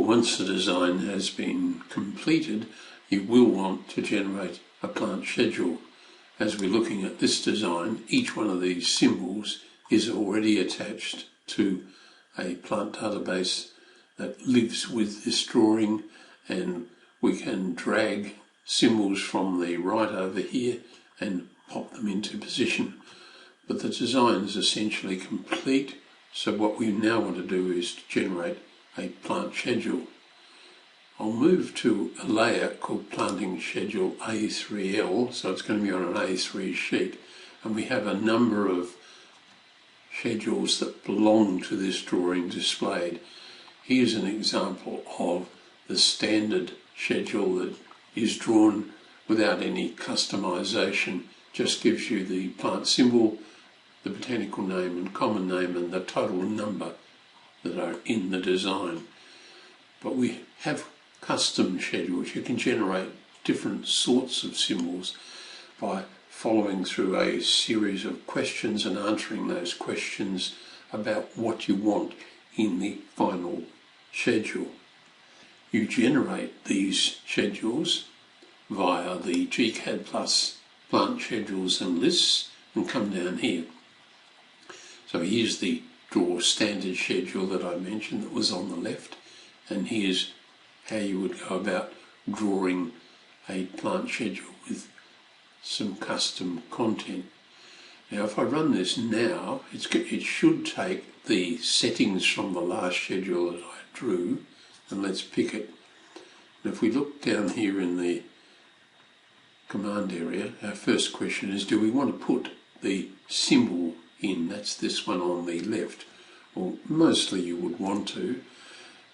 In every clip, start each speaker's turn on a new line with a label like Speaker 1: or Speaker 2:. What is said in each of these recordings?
Speaker 1: once the design has been completed, you will want to generate a plant schedule. As we're looking at this design, each one of these symbols is already attached to a plant database that lives with this drawing, and we can drag symbols from the right over here and pop them into position. But the design is essentially complete, so what we now want to do is to generate a plant schedule. I'll move to a layout called Planting Schedule A3L, so it's going to be on an A3 sheet, and we have a number of schedules that belong to this drawing displayed. Here's an example of the standard schedule that is drawn without any customization, just gives you the plant symbol, the botanical name and common name, and the total number that are in the design. But we have custom schedules. You can generate different sorts of symbols by following through a series of questions and answering those questions about what you want in the final schedule. You generate these schedules via the gCADPlus plant schedules and lists and come down here. So here's the draw standard schedule that I mentioned that was on the left, and here's how you would go about drawing a plant schedule with some custom content. Now if I run this now, it should take the settings from the last schedule that I drew, and let's pick it. And if we look down here in the command area, our first question is, do we want to put the symbol in? That's this one on the left. Well, mostly you would want to.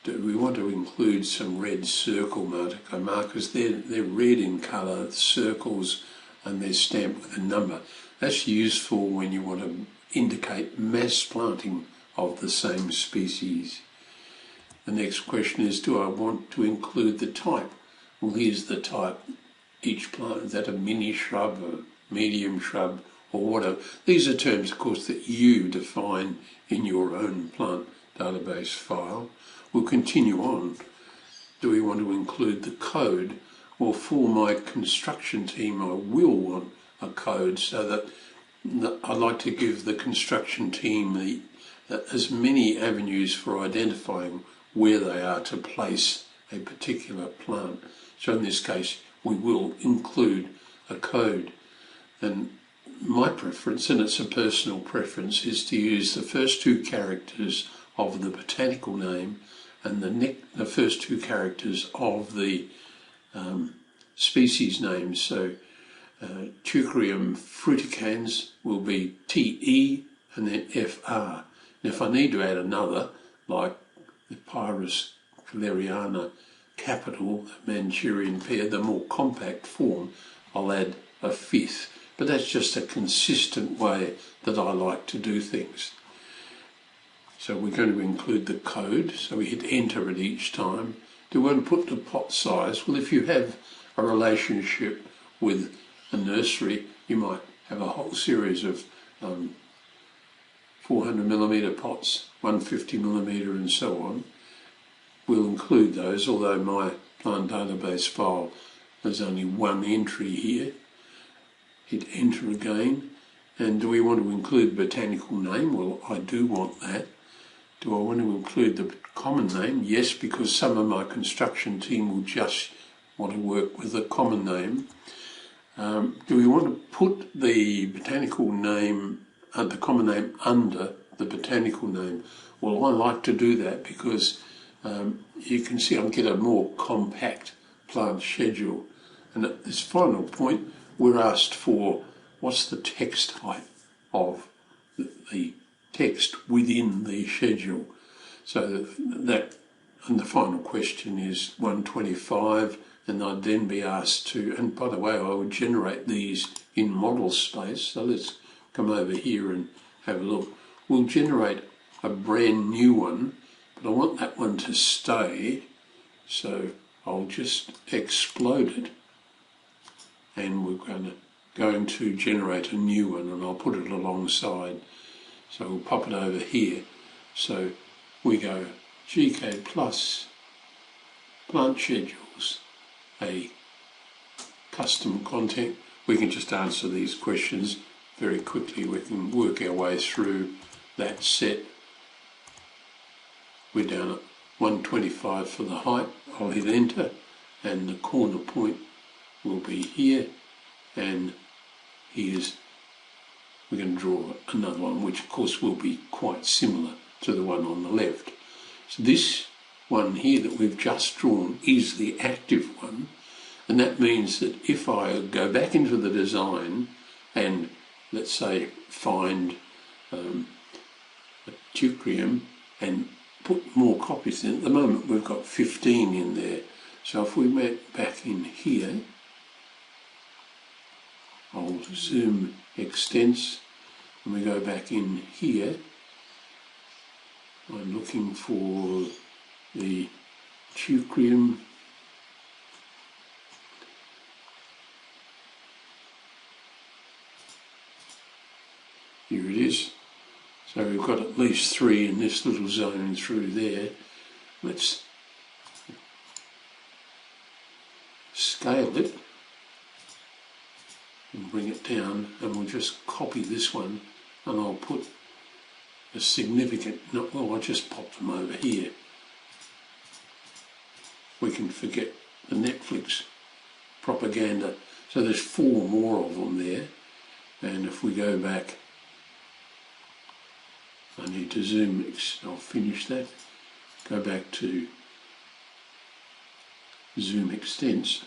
Speaker 1: Do we want to include some red circle markers? They're red in colour, circles, and they're stamped with a number. That's useful when you want to indicate mass planting of the same species. The next question is, do I want to include the type? Well, here's the type. Each plant, is that a mini shrub, a medium shrub, or whatever? These are terms, of course, that you define in your own plant database file. We'll continue on. Do we want to include the code? Well, for my construction team, I will want a code, so that I like to give the construction team as many avenues for identifying where they are to place a particular plant. So in this case, we will include a code. And my preference, and it's a personal preference, is to use the first two characters of the botanical name and the first two characters of the species name. So Teucrium fruticans will be TE and then FR. And if I need to add another, like the Pyrus Caleriana capital, the Manchurian pear, the more compact form, I'll add a fifth. But that's just a consistent way that I like to do things. So we're going to include the code, so we hit enter at each time. Do we want to put the pot size? Well, if you have a relationship with a nursery, you might have a whole series of 400mm pots, 150mm and so on. We'll include those, although my plant database file there's only one entry here. Hit enter again. And do we want to include botanical name? Well, I do want that. Do I want to include the common name? Yes, because some of my construction team will just want to work with the common name. Do we want to put the botanical name, the common name, under the botanical name? Well, I like to do that because you can see I get a more compact plant schedule. And at this final point, we're asked for what's the text height of the text within the schedule. So that and the final question is 125, and I'd then be asked to, and by the way, I would generate these in model space. So let's come over here and have a look. We'll generate a brand new one, but I want that one to stay. So I'll just explode it, and we're going to generate a new one, and I'll put it alongside. So we'll pop it over here. So we go gCADPlus plant schedules a custom content? We can just answer these questions very quickly. We can work our way through that set. We're down at 125 for the height. I'll hit enter and the corner point will be here, and we're going to draw another one which of course will be quite similar to the one on the left. So this one here that we've just drawn is the active one, and that means that if I go back into the design and let's say find a teucrium and put more copies in, at the moment we've got 15 in there. So if we went back in here, I'll zoom extents, and we go back in here, I'm looking for the teucrium. Here it is. So we've got at least 3 in this little zone through there. Let's scale it and bring it down, and we'll just copy this one, and I'll put a significant, well, I just popped them over here. We can forget the Netflix propaganda. So there's 4 more of them there, and if we go back, I need to zoom, I'll finish that, go back to zoom extents,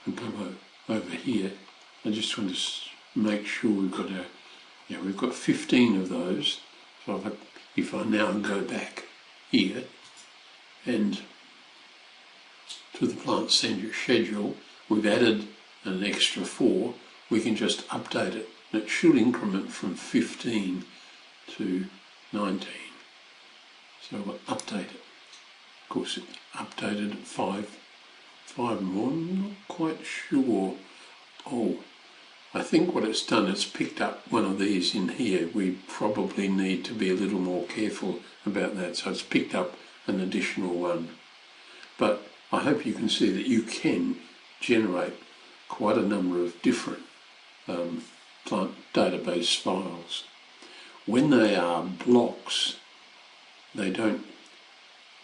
Speaker 1: and come over here. I just want to make sure we've got we've got 15 of those. So if I now go back here and to the plant schedule, we've added an extra 4. We can just update it. It should increment from 15 to 19. So we'll update it. Of course, it updated at 5 more. I'm not quite sure. Oh, I think what it's done, it's picked up one of these in here. We probably need to be a little more careful about that. So it's picked up an additional one. But I hope you can see that you can generate quite a number of different plant database files. When they are blocks, they don't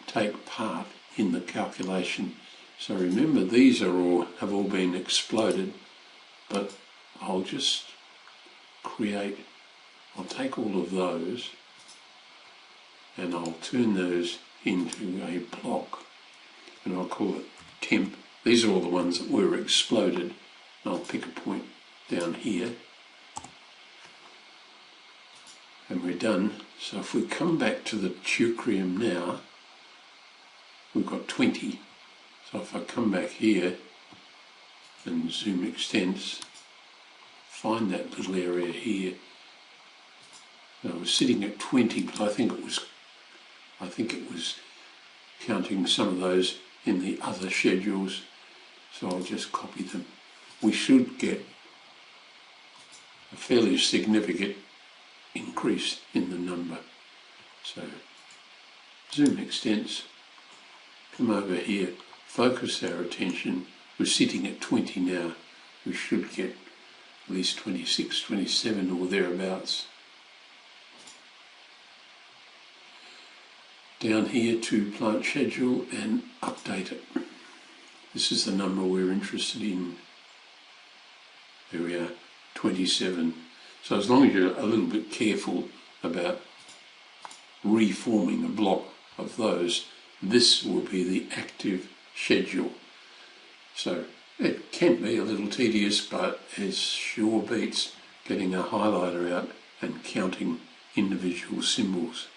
Speaker 1: take part in the calculation. So remember, these have all been exploded, but I'll just I'll take all of those and I'll turn those into a block, and I'll call it temp. These are all the ones that were exploded. I'll pick a point down here, and we're done. So if we come back to the teucrium now, we've got 20. So if I come back here and zoom extents, find that little area here. I was sitting at 20, but I think it was counting some of those in the other schedules. So I'll just copy them. We should get a fairly significant increase in the number. So zoom extents, come over here, focus our attention. We're sitting at 20 now. We should get at least 26, 27 or thereabouts. Down here to plant schedule and update it. This is the number we're interested in. There we are, 27. So as long as you're a little bit careful about reforming a block of those, this will be the active schedule. So it can be a little tedious, but it sure beats getting a highlighter out and counting individual symbols.